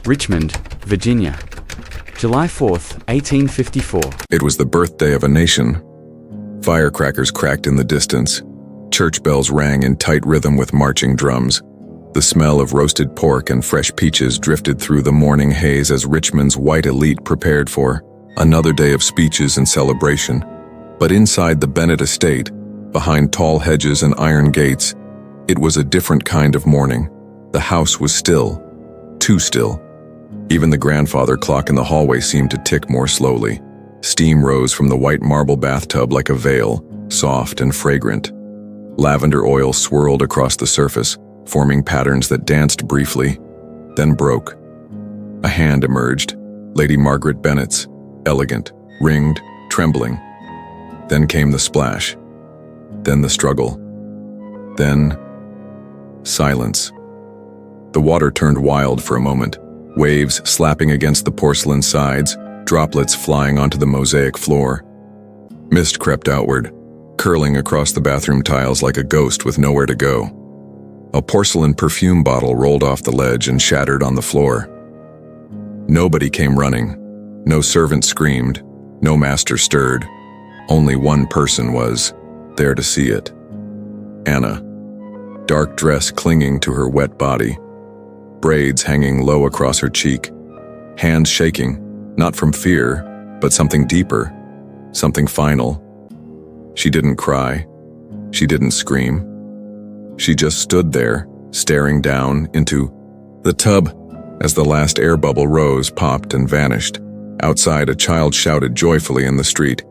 Richmond, Virginia, July 4th, 1854. It was the birthday of a nation. Firecrackers cracked in the distance. Church bells rang in tight rhythm with marching drums. The smell of roasted pork and fresh peaches drifted through the morning haze as Richmond's white elite prepared for another day of speeches and celebration. But inside the Bennett estate, behind tall hedges and iron gates, it was a different kind of morning. The house was still, too still. Even the grandfather clock in the hallway seemed to tick more slowly. Steam rose from the white marble bathtub like a veil, soft and fragrant. Lavender oil swirled across the surface, forming patterns that danced briefly, then broke. A hand emerged, Lady Margaret Bennett's, elegant, ringed, trembling. Then came the splash. Then the struggle. Then silence. The water turned wild for a moment, waves slapping against the porcelain sides, droplets flying onto the mosaic floor. Mist crept outward, curling across the bathroom tiles like a ghost with nowhere to go. A porcelain perfume bottle rolled off the ledge and shattered on the floor. Nobody came running. No servant screamed. No master stirred. Only one person was there to see it. Anna. Dark dress clinging to her wet body. Braids hanging low across her cheek. Hands shaking, not from fear, but something deeper, something final. She didn't cry. She didn't scream. She just stood there, staring down into the tub. As the last air bubble rose, popped, and vanished. Outside, a child shouted joyfully in the street,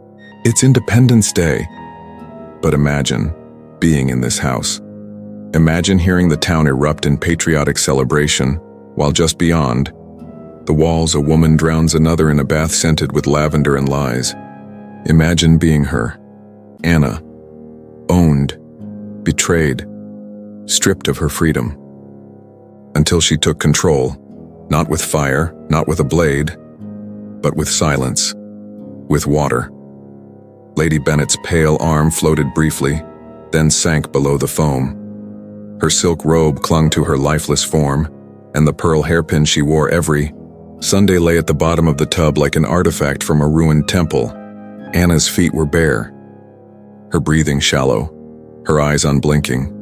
"It's Independence Day!" But imagine being in this house. Imagine hearing the town erupt in patriotic celebration, while just beyond the walls a woman drowns another in a bath scented with lavender and lies. Imagine being her, Anna, owned, betrayed, stripped of her freedom. Until she took control, not with fire, not with a blade, but with silence, with water. Lady Bennett's pale arm floated briefly, then sank below the foam. Her silk robe clung to her lifeless form, and the pearl hairpin she wore every Sunday lay at the bottom of the tub like an artifact from a ruined temple. Anna's feet were bare, her breathing shallow, her eyes unblinking.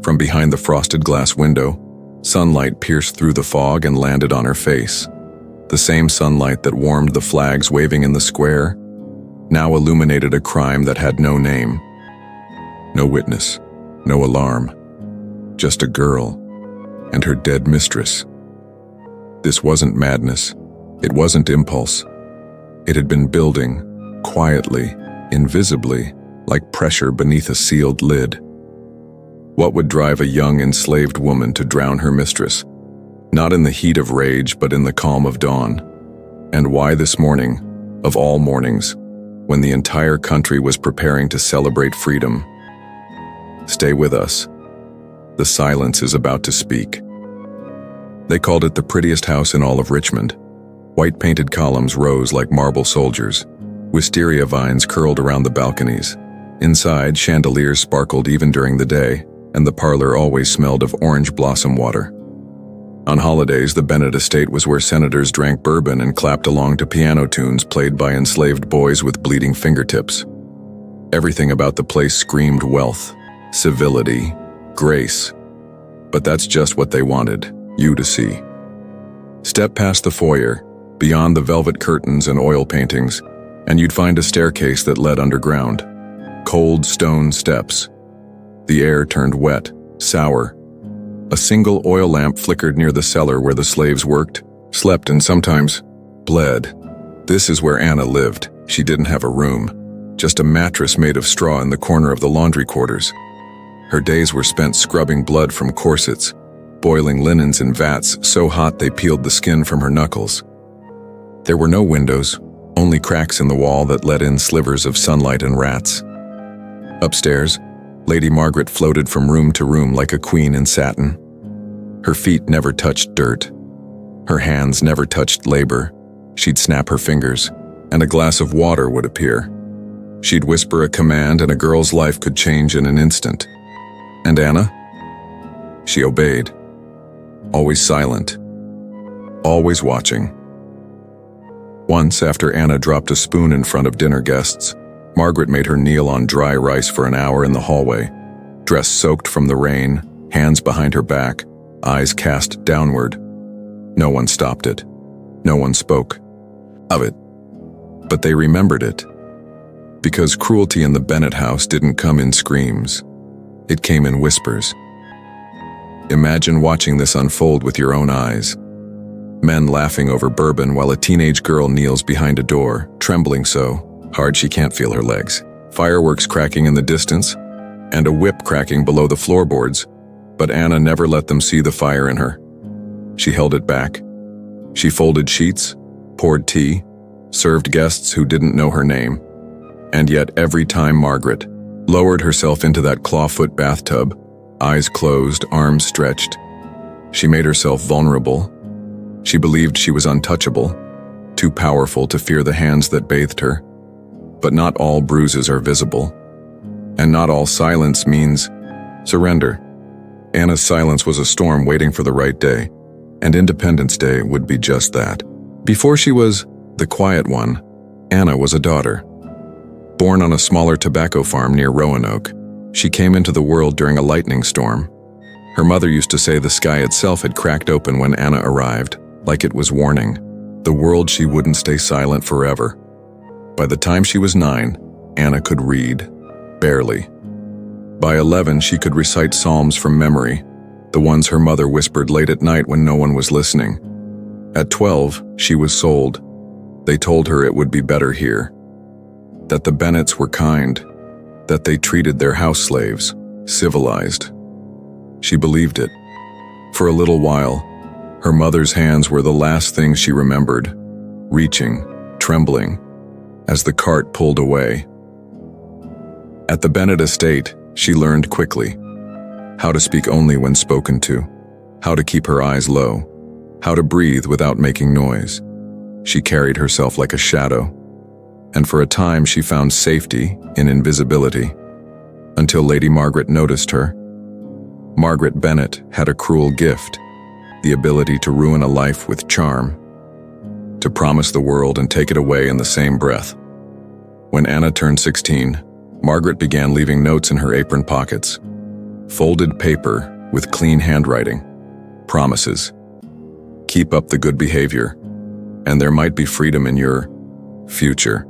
From behind the frosted glass window, sunlight pierced through the fog and landed on her face. The same sunlight that warmed the flags waving in the square now illuminated a crime that had no name. No witness, no alarm, just a girl and her dead mistress. This wasn't madness. It wasn't impulse. It had been building, quietly, invisibly, like pressure beneath a sealed lid. What would drive a young enslaved woman to drown her mistress? Not in the heat of rage, but in the calm of dawn. And why this morning, of all mornings, when the entire country was preparing to celebrate freedom? Stay with us. The silence is about to speak. They called it the prettiest house in all of Richmond. White-painted columns rose like marble soldiers. Wisteria vines curled around the balconies. Inside, chandeliers sparkled even during the day, and the parlor always smelled of orange blossom water. On holidays, the Bennett estate was where senators drank bourbon and clapped along to piano tunes played by enslaved boys with bleeding fingertips. Everything about the place screamed wealth, civility, grace. But that's just what they wanted you to see. Step past the foyer, beyond the velvet curtains and oil paintings, and you'd find a staircase that led underground. Cold stone steps. The air turned wet, sour. A single oil lamp flickered near the cellar where the slaves worked, slept, and sometimes bled. This is where Anna lived. She didn't have a room, just a mattress made of straw in the corner of the laundry quarters. Her days were spent scrubbing blood from corsets, boiling linens in vats so hot they peeled the skin from her knuckles. There were no windows, only cracks in the wall that let in slivers of sunlight and rats. Upstairs, Lady Margaret floated from room to room like a queen in satin. Her feet never touched dirt. Her hands never touched labor. She'd snap her fingers, and a glass of water would appear. She'd whisper a command, and a girl's life could change in an instant. And Anna? She obeyed. Always silent. always watching. Once, after Anna dropped a spoon in front of dinner guests, Margaret made her kneel on dry rice for an hour in the hallway, dress soaked from the rain, hands behind her back, eyes cast downward. No one stopped it. No one spoke of it. But they remembered it. Because cruelty in the Bennett house didn't come in screams. It came in whispers. Imagine watching this unfold with your own eyes. Men laughing over bourbon while a teenage girl kneels behind a door, trembling so hard she can't feel her legs. Fireworks cracking in the distance, and a whip cracking below the floorboards, but Anna never let them see the fire in her. She held it back. She folded sheets, poured tea, served guests who didn't know her name. And yet every time Margaret lowered herself into that clawfoot bathtub, eyes closed, arms stretched, she made herself vulnerable. She believed she was untouchable, too powerful to fear the hands that bathed her. But not all bruises are visible, and not all silence means surrender. Anna's silence was a storm waiting for the right day, and Independence Day would be just that. Before she was the quiet one, Anna was a daughter. Born on a smaller tobacco farm near Roanoke, she came into the world during a lightning storm. Her mother used to say the sky itself had cracked open when Anna arrived, like it was warning the world she wouldn't stay silent forever. By the time she was 9, Anna could read, barely. By 11, she could recite psalms from memory, the ones her mother whispered late at night when no one was listening. At 12, she was sold. They told her it would be better here. That the Bennetts were kind, that they treated their house slaves, civilized. She believed it. For a little while, her mother's hands were the last thing she remembered, reaching, trembling, as the cart pulled away. At the Bennett estate, she learned quickly how to speak only when spoken to, how to keep her eyes low, how to breathe without making noise. She carried herself like a shadow, and for a time she found safety in invisibility, until Lady Margaret noticed her. Margaret Bennett had a cruel gift, the ability to ruin a life with charm, to promise the world and take it away in the same breath. When Anna turned 16, Margaret began leaving notes in her apron pockets, folded paper with clean handwriting, promises. Keep up the good behavior, and there might be freedom in your future.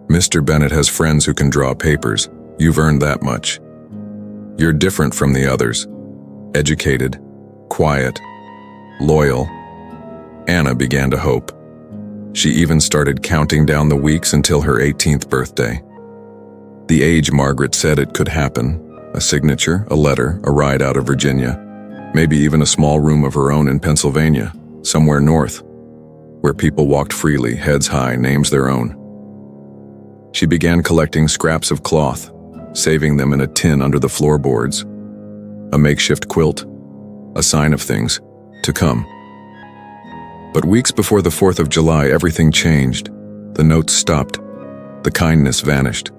Mr. Bennett has friends who can draw papers. You've earned that much. You're different from the others. Educated, quiet, loyal. Anna began to hope. She even started counting down the weeks until her 18th birthday. The age Margaret said it could happen. A signature, a letter, a ride out of Virginia, maybe even a small room of her own in Pennsylvania, somewhere north, where people walked freely, heads high, names their own. She began collecting scraps of cloth, saving them in a tin under the floorboards, a makeshift quilt, a sign of things to come. But weeks before the 4th of July, everything changed. The notes stopped. The kindness vanished.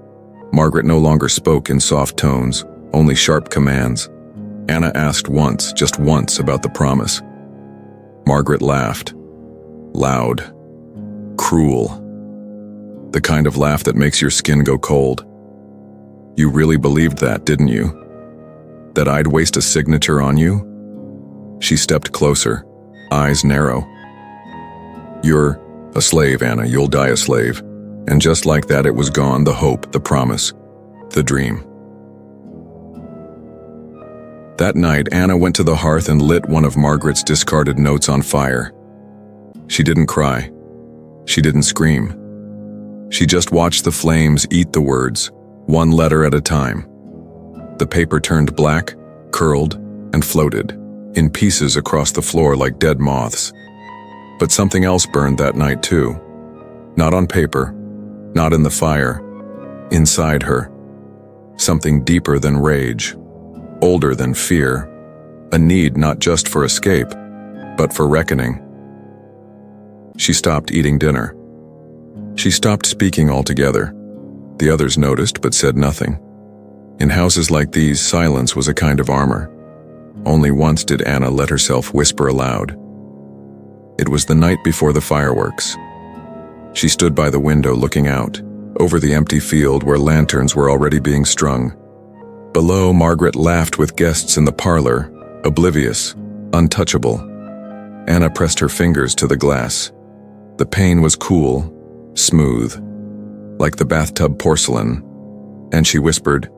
Margaret no longer spoke in soft tones, only sharp commands. Anna asked once, just once, about the promise. Margaret laughed. Loud. Cruel. The kind of laugh that makes your skin go cold. You really believed that, didn't you? That I'd waste a signature on you? She stepped closer, eyes narrow. You're a slave, Anna. You'll die a slave. And just like that, it was gone, the hope, the promise, the dream. That night, Anna went to the hearth and lit one of Margaret's discarded notes on fire. She didn't cry. She didn't scream. She just watched the flames eat the words, one letter at a time. The paper turned black, curled, and floated, in pieces across the floor like dead moths. But something else burned that night too. Not on paper, not in the fire, inside her. Something deeper than rage, older than fear, a need not just for escape, but for reckoning. She stopped eating dinner. She stopped speaking altogether. The others noticed but said nothing. In houses like these, silence was a kind of armor. Only once did Anna let herself whisper aloud. It was the night before the fireworks. She stood by the window looking out, over the empty field where lanterns were already being strung. Below, Margaret laughed with guests in the parlor, oblivious, untouchable. Anna pressed her fingers to the glass. The pane was cool, smooth, like the bathtub porcelain, and she whispered,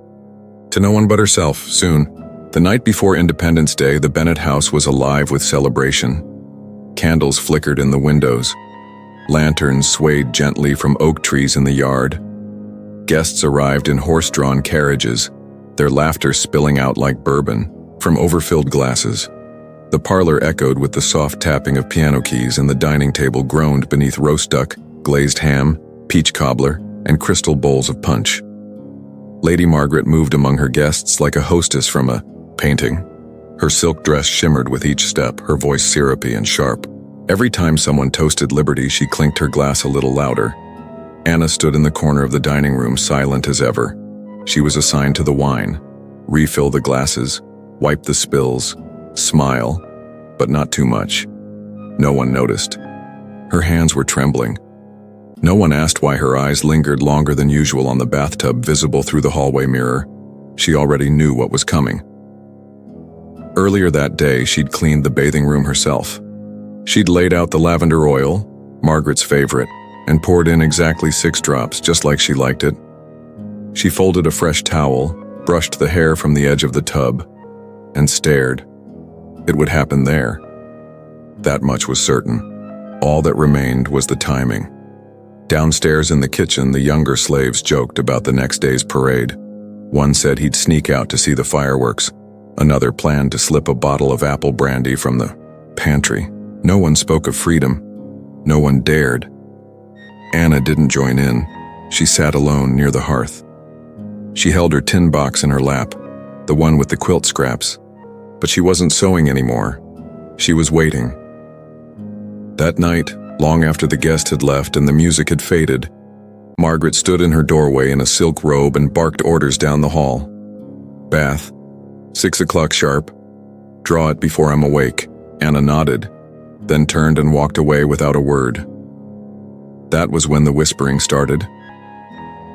to no one but herself, soon. The night before Independence Day, the Bennett house was alive with celebration. Candles flickered in the windows. Lanterns swayed gently from oak trees in the yard. Guests arrived in horse-drawn carriages, their laughter spilling out like bourbon from overfilled glasses. The parlor echoed with the soft tapping of piano keys, and the dining table groaned beneath roast duck, glazed ham, peach cobbler, and crystal bowls of punch. Lady Margaret moved among her guests like a hostess from a painting. Her silk dress shimmered with each step, her voice syrupy and sharp. Every time someone toasted liberty, she clinked her glass a little louder. Anna stood in the corner of the dining room, silent as ever. She was assigned to the wine, refill the glasses, wipe the spills, smile, but not too much. No one noticed. Her hands were trembling. No one asked why her eyes lingered longer than usual on the bathtub visible through the hallway mirror. She already knew what was coming. Earlier that day, she'd cleaned the bathing room herself. She'd laid out the lavender oil, Margaret's favorite, and poured in exactly 6 drops, just like she liked it. She folded a fresh towel, brushed the hair from the edge of the tub, and stared. It would happen there. That much was certain. All that remained was the timing. Downstairs in the kitchen, the younger slaves joked about the next day's parade. One said he'd sneak out to see the fireworks. Another planned to slip a bottle of apple brandy from the pantry. No one spoke of freedom. No one dared. Anna didn't join in. She sat alone near the hearth. She held her tin box in her lap, the one with the quilt scraps. But she wasn't sewing anymore. She was waiting. That night, long after the guest had left and the music had faded, Margaret stood in her doorway in a silk robe and barked orders down the hall. Bath. 6 o'clock sharp. Draw it before I'm awake. Anna nodded, then turned and walked away without a word. That was when the whispering started.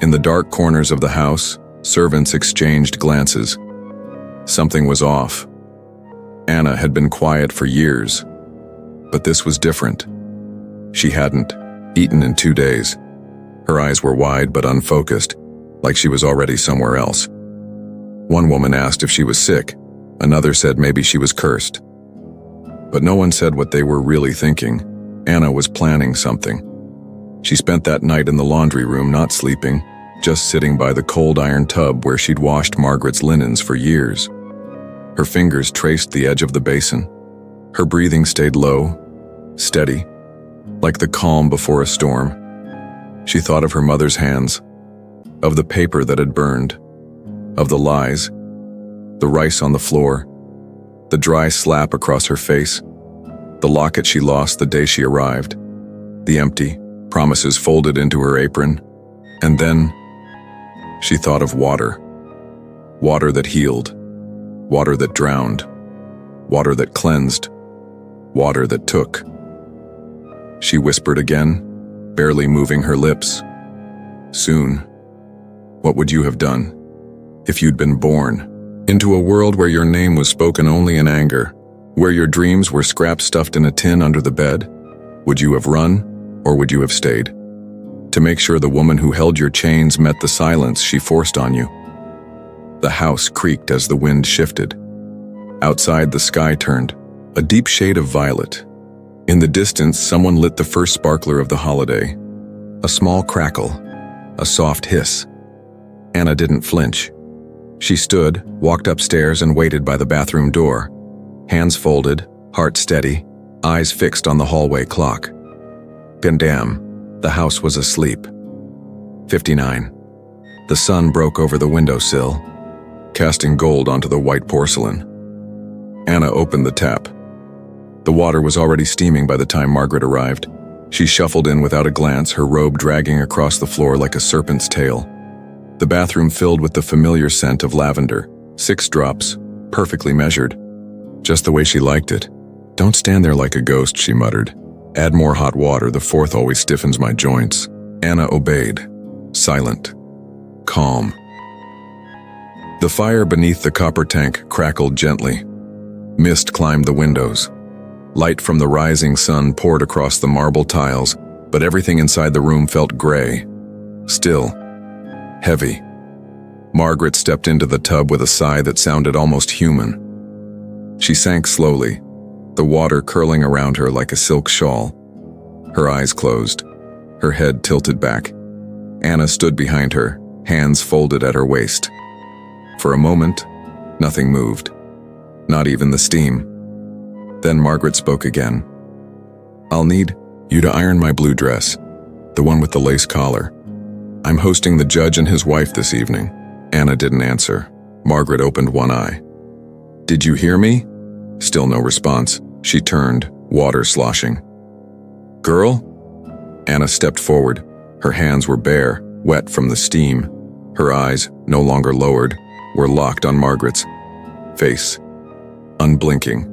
In the dark corners of the house, servants exchanged glances. Something was off. Anna had been quiet for years, but this was different. She hadn't eaten in 2 days. Her eyes were wide but unfocused, like she was already somewhere else. One woman asked if she was sick. Another said maybe she was cursed. But no one said what they were really thinking. Anna was planning something. She spent that night in the laundry room, not sleeping, just sitting by the cold iron tub where she'd washed Margaret's linens for years. Her fingers traced the edge of the basin. Her breathing stayed low, steady, like the calm before a storm. She thought of her mother's hands, of the paper that had burned, of the lies, the rice on the floor, the dry slap across her face, the locket she lost the day she arrived, the empty promises folded into her apron, and then she thought of water. Water that healed, water that drowned, water that cleansed, water that took. She whispered again, barely moving her lips. Soon, what would you have done if you'd been born into a world where your name was spoken only in anger, where your dreams were scraps stuffed in a tin under the bed? Would you have run, or would you have stayed? To make sure the woman who held your chains met the silence she forced on you. The house creaked as the wind shifted. Outside, the sky turned, a deep shade of violet. In the distance, someone lit the first sparkler of the holiday. A small crackle, a soft hiss. Anna didn't flinch. She stood, walked upstairs, and waited by the bathroom door. Hands folded, heart steady, eyes fixed on the hallway clock. Damn, the house was asleep. 59. The sun broke over the windowsill, casting gold onto the white porcelain. Anna opened the tap. The water was already steaming by the time Margaret arrived. She shuffled in without a glance, her robe dragging across the floor like a serpent's tail. The bathroom filled with the familiar scent of lavender. 6 drops, perfectly measured. Just the way she liked it. Don't stand there like a ghost, she muttered. Add more hot water, the fourth always stiffens my joints. Anna obeyed, silent, calm. The fire beneath the copper tank crackled gently. Mist climbed the windows. Light from the rising sun poured across the marble tiles, but everything inside the room felt gray, still, heavy. Margaret stepped into the tub with a sigh that sounded almost human. She sank slowly, the water curling around her like a silk shawl. Her eyes closed, her head tilted back. Anna stood behind her, hands folded at her waist. For a moment, nothing moved, not even the steam. Then Margaret spoke again. "I'll need you to iron my blue dress, the one with the lace collar. I'm hosting the judge and his wife this evening." Anna didn't answer. Margaret opened one eye. "Did you hear me?" Still no response. She turned, water sloshing. "Girl?" Anna stepped forward. Her hands were bare, wet from the steam. Her eyes, no longer lowered, were locked on Margaret's face, unblinking.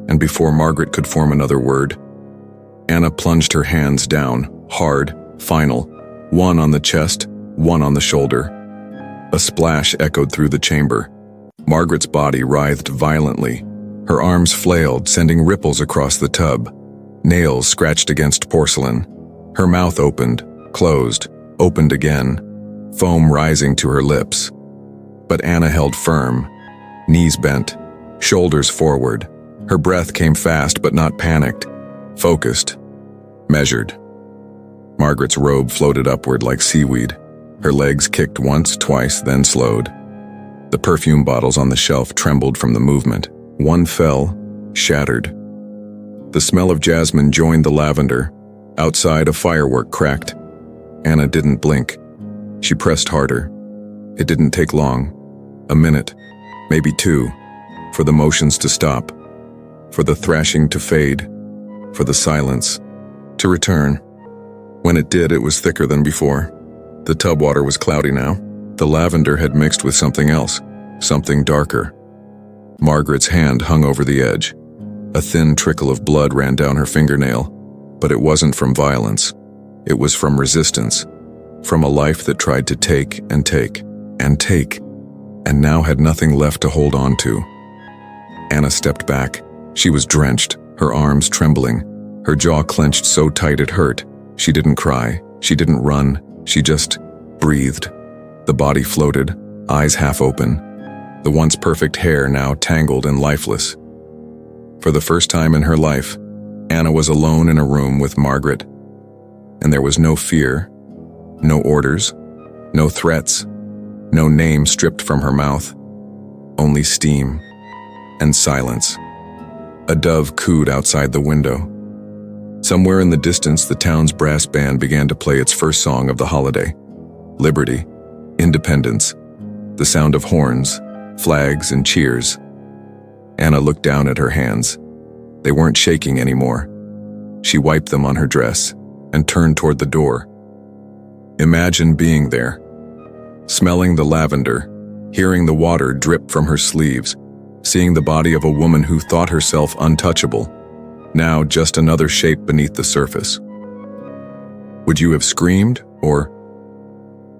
And before Margaret could form another word, Anna plunged her hands down, hard, final, one on the chest, one on the shoulder. A splash echoed through the chamber. Margaret's body writhed violently. Her arms flailed, sending ripples across the tub. Nails scratched against porcelain. Her mouth opened, closed, opened again, foam rising to her lips. But Anna held firm, knees bent, shoulders forward. Her breath came fast but not panicked, focused, measured. Margaret's robe floated upward like seaweed. Her legs kicked once, twice, then slowed. The perfume bottles on the shelf trembled from the movement. One fell, shattered. The smell of jasmine joined the lavender. Outside, a firework cracked. Anna didn't blink. She pressed harder. It didn't take long. A minute, maybe two, for the motions to stop, for the thrashing to fade, for the silence to return. When it did, it was thicker than before. The tub water was cloudy now. The lavender had mixed with something else, something darker. Margaret's hand hung over the edge. A thin trickle of blood ran down her fingernail, but it wasn't from violence. It was from resistance, from a life that tried to take and take and take, and now had nothing left to hold on to. Anna stepped back. She was drenched, her arms trembling, her jaw clenched so tight it hurt. She didn't cry, she didn't run, she just breathed. The body floated, eyes half open, the once perfect hair now tangled and lifeless. For the first time in her life, Anna was alone in a room with Margaret, and there was no fear, no orders, no threats, no name stripped from her mouth, only steam and silence. A dove cooed outside the window. Somewhere in the distance, the town's brass band began to play its first song of the holiday. Liberty, independence, the sound of horns, flags, and cheers. Anna looked down at her hands. They weren't shaking anymore. She wiped them on her dress and turned toward the door. Imagine being there, smelling the lavender, hearing the water drip from her sleeves, seeing the body of a woman who thought herself untouchable, now just another shape beneath the surface. Would you have screamed, or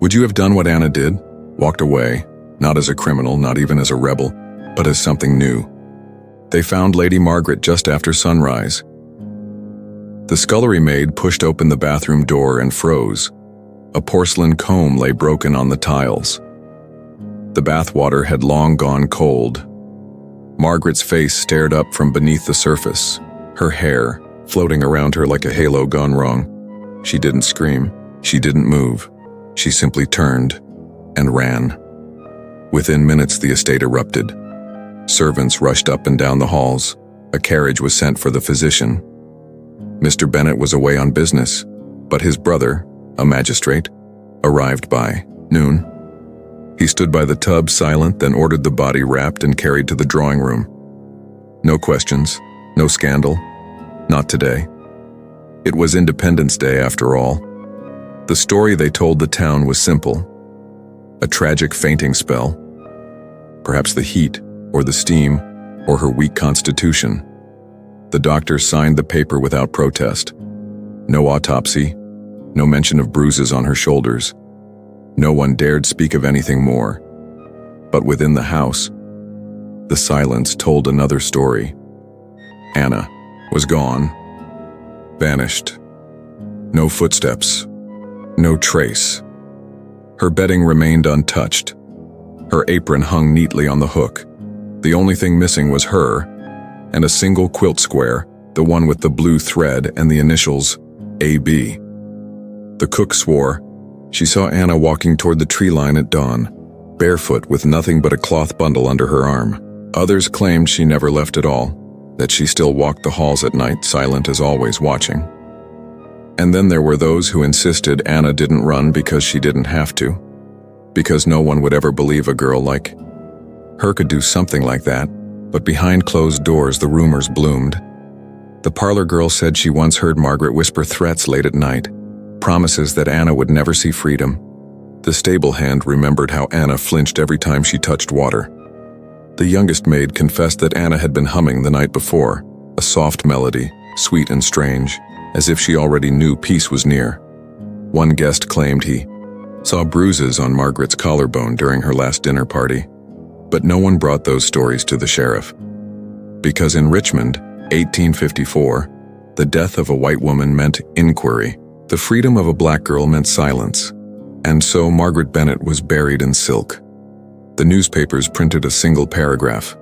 would you have done what Anna did, walked away, not as a criminal, not even as a rebel, but as something new? They found Lady Margaret just after sunrise. The scullery maid pushed open the bathroom door and froze. A porcelain comb lay broken on the tiles. The bathwater had long gone cold. Margaret's face stared up from beneath the surface, her hair floating around her like a halo gone wrong. She didn't scream. She didn't move. She simply turned and ran. Within minutes, the estate erupted. Servants rushed up and down the halls. A carriage was sent for the physician. Mr. Bennet was away on business, but his brother, a magistrate, arrived by noon. He stood by the tub silent, then ordered the body wrapped and carried to the drawing room. No questions, no scandal, not today. It was Independence Day after all. The story they told the town was simple. A tragic fainting spell. Perhaps the heat, or the steam, or her weak constitution. The doctor signed the paper without protest. No autopsy, no mention of bruises on her shoulders. No one dared speak of anything more. But within the house, the silence told another story. Anna was gone, vanished. No footsteps, no trace. Her bedding remained untouched. Her apron hung neatly on the hook. The only thing missing was her, and a single quilt square, the one with the blue thread and the initials AB. The cook swore she saw Anna walking toward the tree line at dawn, barefoot with nothing but a cloth bundle under her arm. Others claimed she never left at all, that she still walked the halls at night, silent as always, watching. And then there were those who insisted Anna didn't run because she didn't have to, because no one would ever believe a girl like her could do something like that. But behind closed doors the rumors bloomed. The parlor girl said she once heard Margaret whisper threats late at night, promises that Anna would never see freedom. The stable hand remembered how Anna flinched every time she touched water. The youngest maid confessed that Anna had been humming the night before, a soft melody, sweet and strange, as if she already knew peace was near. One guest claimed he saw bruises on Margaret's collarbone during her last dinner party, but no one brought those stories to the sheriff. Because in Richmond, 1854, the death of a white woman meant inquiry. The freedom of a black girl meant silence. And so Margaret Bennett was buried in silk. The newspapers printed a single paragraph.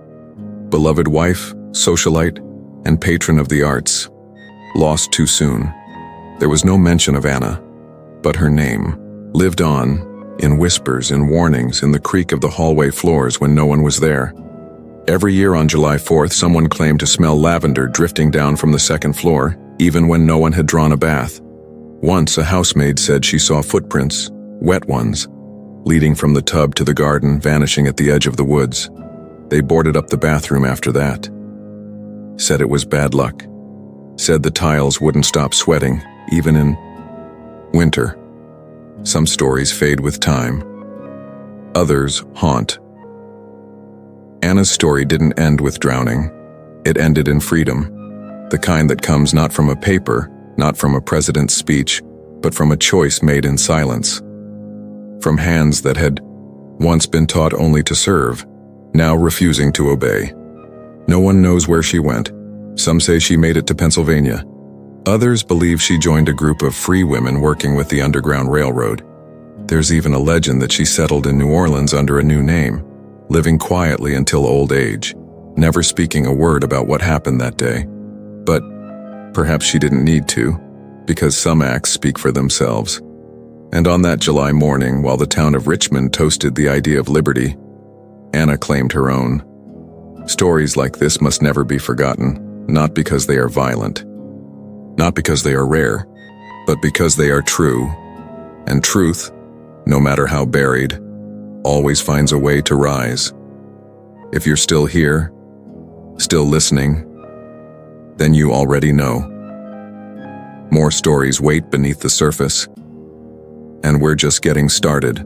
Beloved wife, socialite, and patron of the arts, lost too soon. There was no mention of Anna, but her name lived on, in whispers and warnings, in the creak of the hallway floors when no one was there. Every year on July 4th, someone claimed to smell lavender drifting down from the second floor, even when no one had drawn a bath. Once a housemaid said she saw footprints, wet ones, leading from the tub to the garden, vanishing at the edge of the woods. They boarded up the bathroom after that. Said it was bad luck. Said the tiles wouldn't stop sweating, even in winter. Some stories fade with time. Others haunt. Anna's story didn't end with drowning. It ended in freedom. The kind that comes not from a paper, not from a president's speech, but from a choice made in silence. From hands that had once been taught only to serve, now refusing to obey. No one knows where she went. Some say she made it to Pennsylvania. Others believe she joined a group of free women working with the Underground Railroad. There's even a legend that she settled in New Orleans under a new name, living quietly until old age, never speaking a word about what happened that day. But perhaps she didn't need to, because some acts speak for themselves. And on that July morning, while the town of Richmond toasted the idea of liberty, Anna claimed her own. Stories like this must never be forgotten, not because they are violent, not because they are rare, but because they are true. And truth, no matter how buried, always finds a way to rise. If you're still here, still listening, then you already know. More stories wait beneath the surface, and we're just getting started.